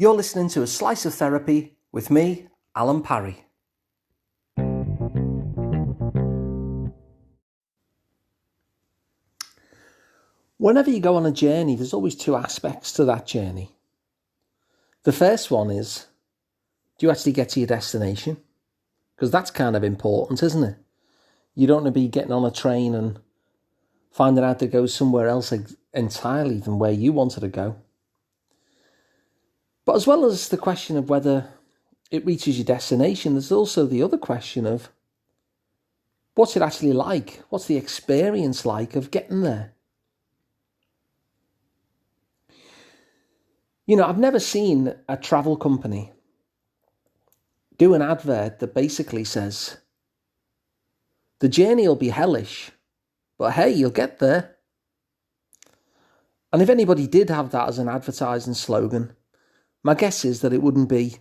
You're listening to A Slice of Therapy with me, Alun Parry. Whenever you go on a journey, there's always two aspects to that journey. The first one is, do you actually get to your destination? Because that's kind of important, isn't it? You don't want to be getting on a train and finding out to go somewhere else entirely than where you wanted to go. But as well as the question of whether it reaches your destination, there's also the other question of what's it actually like? What's the experience like of getting there? You know, I've never seen a travel company do an advert that basically says, the journey will be hellish, but hey, you'll get there. And if anybody did have that as an advertising slogan, my guess is that it wouldn't be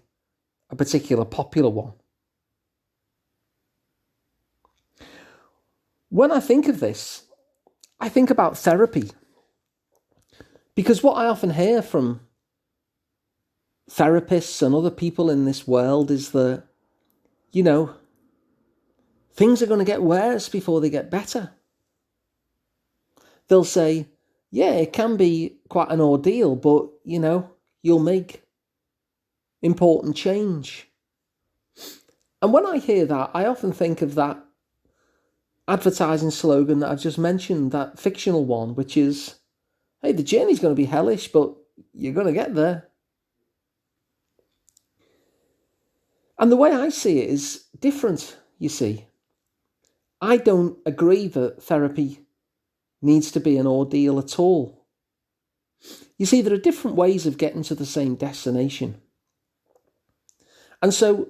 a particular popular one. When I think of this, I think about therapy. Because what I often hear from therapists and other people in this world is that, you know, things are going to get worse before they get better. They'll say, yeah, it can be quite an ordeal, but, you know, you'll make important change. And when I hear that, I often think of that advertising slogan that I've just mentioned, that fictional one, which is, hey, the journey's going to be hellish, but you're going to get there. And the way I see it is different, you see. I don't agree that therapy needs to be an ordeal at all. You see, there are different ways of getting to the same destination. And so,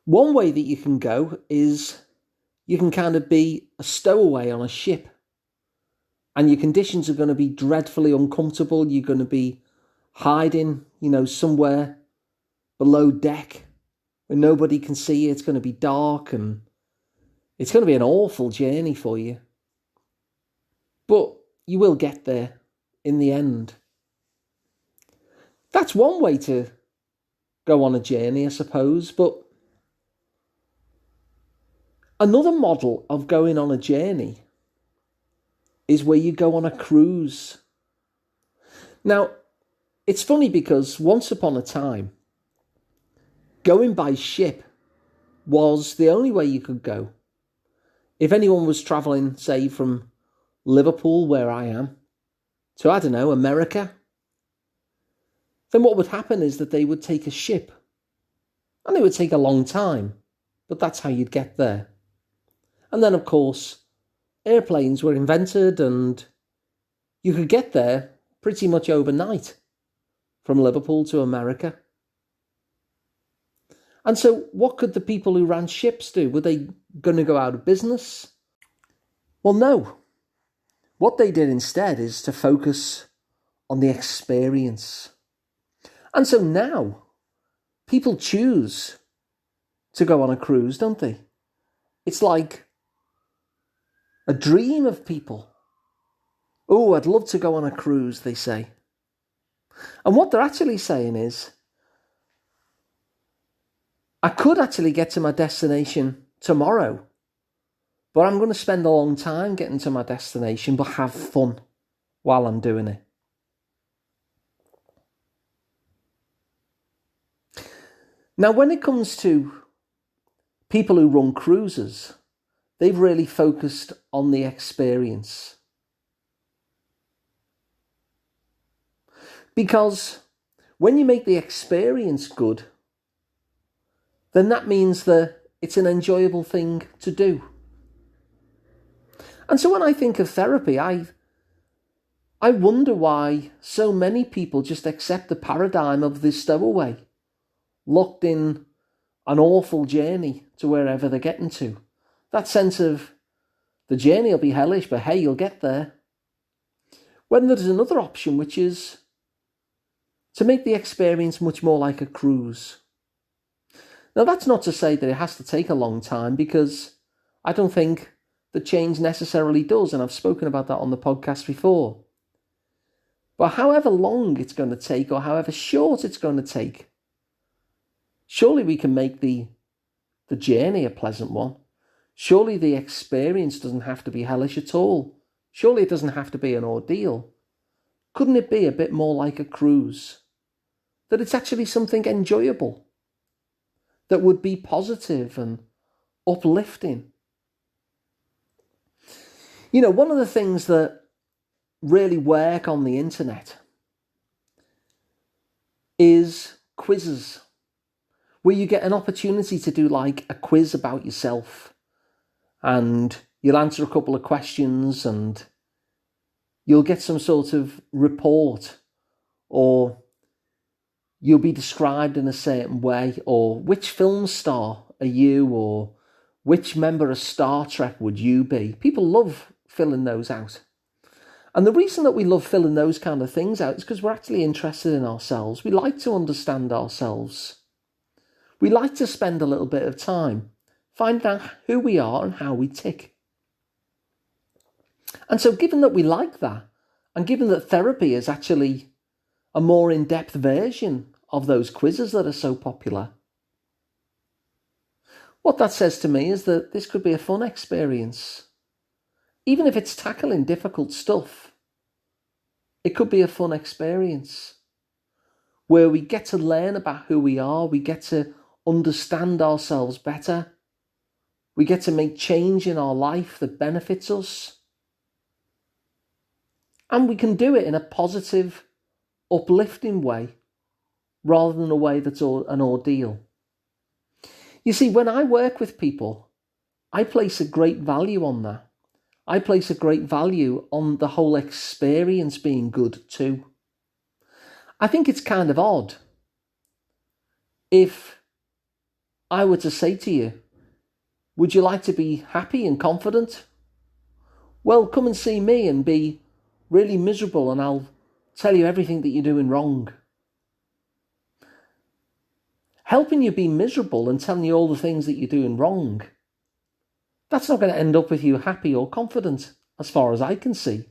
one way that you can go is you can kind of be a stowaway on a ship, and your conditions are going to be dreadfully uncomfortable. You're going to be hiding, you know, somewhere below deck where nobody can see you. It's going to be dark and it's going to be an awful journey for you. But you will get there in the end. That's one way to go on a journey, I suppose. But another model of going on a journey is where you go on a cruise. Now, it's funny because once upon a time, going by ship was the only way you could go. If anyone was travelling, say, from Liverpool, where I am, to, I don't know, America, then what would happen is that they would take a ship. And it would take a long time, but that's how you'd get there. And then, of course, airplanes were invented and you could get there pretty much overnight from Liverpool to America. And so what could the people who ran ships do? Were they going to go out of business? Well, no. What they did instead is to focus on the experience. And so now, people choose to go on a cruise, don't they? It's like a dream of people. Oh, I'd love to go on a cruise, they say. And what they're actually saying is, I could actually get to my destination tomorrow, but I'm going to spend a long time getting to my destination, but have fun while I'm doing it. Now, when it comes to people who run cruises, they've really focused on the experience. Because when you make the experience good, then that means that it's an enjoyable thing to do. And so when I think of therapy, I wonder why so many people just accept the paradigm of the stowaway, locked in an awful journey to wherever they're getting to. That sense of the journey will be hellish, but hey, you'll get there. When there's another option, which is to make the experience much more like a cruise. Now, that's not to say that it has to take a long time, because I don't think the change necessarily does, and I've spoken about that on the podcast before. But however long it's going to take, or however short it's going to take, surely we can make the journey a pleasant one. Surely the experience doesn't have to be hellish at all. Surely it doesn't have to be an ordeal. Couldn't it be a bit more like a cruise? That it's actually something enjoyable, that would be positive and uplifting. You know, one of the things that really work on the internet is quizzes, where you get an opportunity to do like a quiz about yourself, and you'll answer a couple of questions and you'll get some sort of report, or you'll be described in a certain way, or which film star are you, or which member of Star Trek would you be? People love filling those out. And the reason that we love filling those kind of things out is because we're actually interested in ourselves. We like to understand ourselves. We like to spend a little bit of time finding out who we are and how we tick. And so given that we like that, and given that therapy is actually a more in-depth version of those quizzes that are so popular, what that says to me is that this could be a fun experience. Even if it's tackling difficult stuff, it could be a fun experience where we get to learn about who we are, we get to understand ourselves better, we get to make change in our life that benefits us, and we can do it in a positive, uplifting way rather than a way that's an ordeal. You see, when I work with people, I place a great value on that. I place a great value on the whole experience being good too. I think it's kind of odd if I were to say to you, would you like to be happy and confident? Well, come and see me and be really miserable and I'll tell you everything that you're doing wrong. Helping you be miserable and telling you all the things that you're doing wrong, that's not going to end up with you happy or confident, as far as I can see.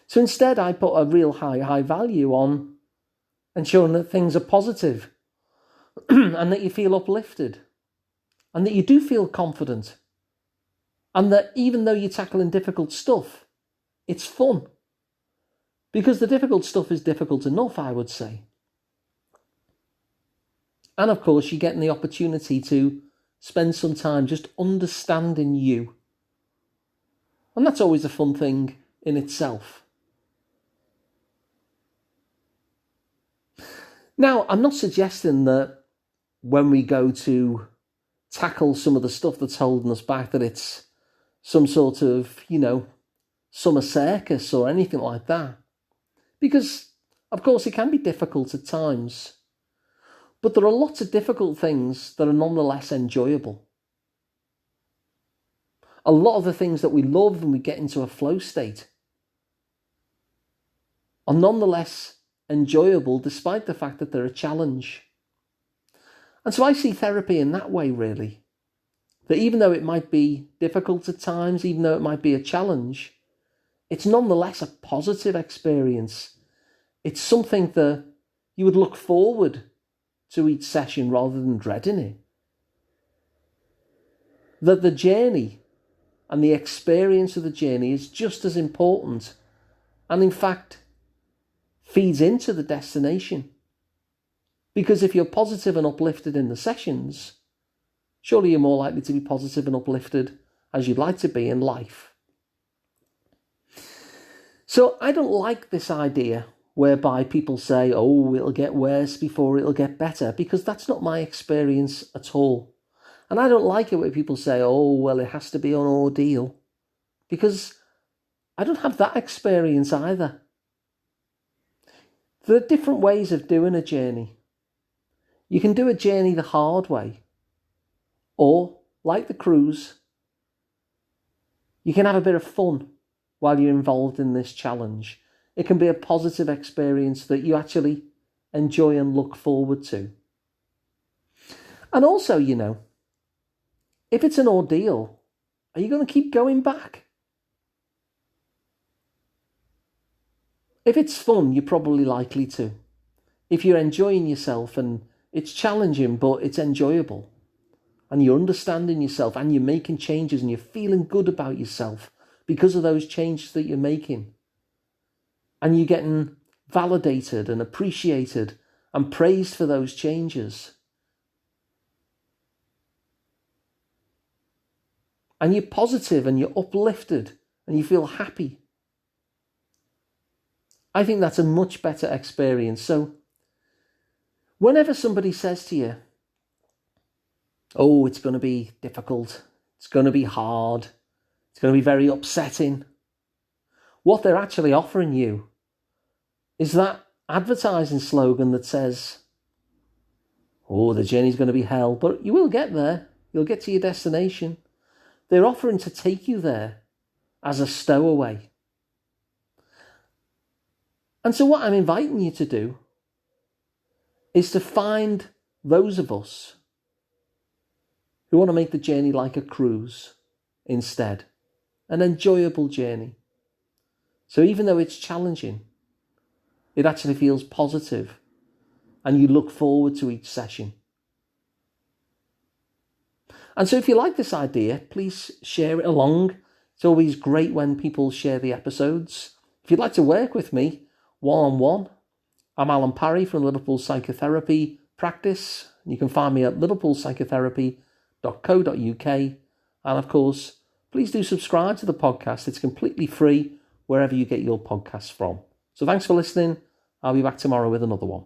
So instead, I put a real high value on ensuring that things are positive and that you feel uplifted and that you do feel confident and that even though you're tackling difficult stuff, it's fun. Because the difficult stuff is difficult enough, I would say. And of course, you're getting the opportunity to spend some time just understanding you. And that's always a fun thing in itself. Now, I'm not suggesting that when we go to tackle some of the stuff that's holding us back, that it's some sort of, summer circus or anything like that. Because, of course, it can be difficult at times. But there are lots of difficult things that are nonetheless enjoyable. A lot of the things that we love when we get into a flow state are nonetheless enjoyable despite the fact that they're a challenge. And so I see therapy in that way, really. That even though it might be difficult at times, even though it might be a challenge, it's nonetheless a positive experience. It's something that you would look forward to each session rather than dreading it. That the journey and the experience of the journey is just as important and in fact feeds into the destination. Because if you're positive and uplifted in the sessions, surely you're more likely to be positive and uplifted as you'd like to be in life. So I don't like this idea whereby people say, oh, it'll get worse before it'll get better, because that's not my experience at all. And I don't like it when people say, oh, well, it has to be an ordeal, because I don't have that experience either. There are different ways of doing a journey. You can do a journey the hard way, or, like the cruise, you can have a bit of fun while you're involved in this challenge. It can be a positive experience that you actually enjoy and look forward to. And also, if it's an ordeal, are you going to keep going back? If it's fun, you're probably likely to. If you're enjoying yourself and it's challenging, but it's enjoyable, and you're understanding yourself and you're making changes and you're feeling good about yourself because of those changes that you're making, and you're getting validated and appreciated and praised for those changes, and you're positive and you're uplifted and you feel happy, I think that's a much better experience. So whenever somebody says to you, oh, it's going to be difficult, it's going to be hard, it's going to be very upsetting, what they're actually offering you is that advertising slogan that says, oh, the journey's going to be hell, but you will get there. You'll get to your destination. They're offering to take you there as a stowaway. And so what I'm inviting you to do is to find those of us who want to make the journey like a cruise instead, an enjoyable journey. So even though it's challenging, it actually feels positive and you look forward to each session. And so if you like this idea, please share it along. It's always great when people share the episodes. If you'd like to work with me one-on-one, I'm Alun Parry from Liverpool Psychotherapy Practice. You can find me at liverpoolpsychotherapy.co.uk. And of course, please do subscribe to the podcast. It's completely free wherever you get your podcasts from. So thanks for listening. I'll be back tomorrow with another one.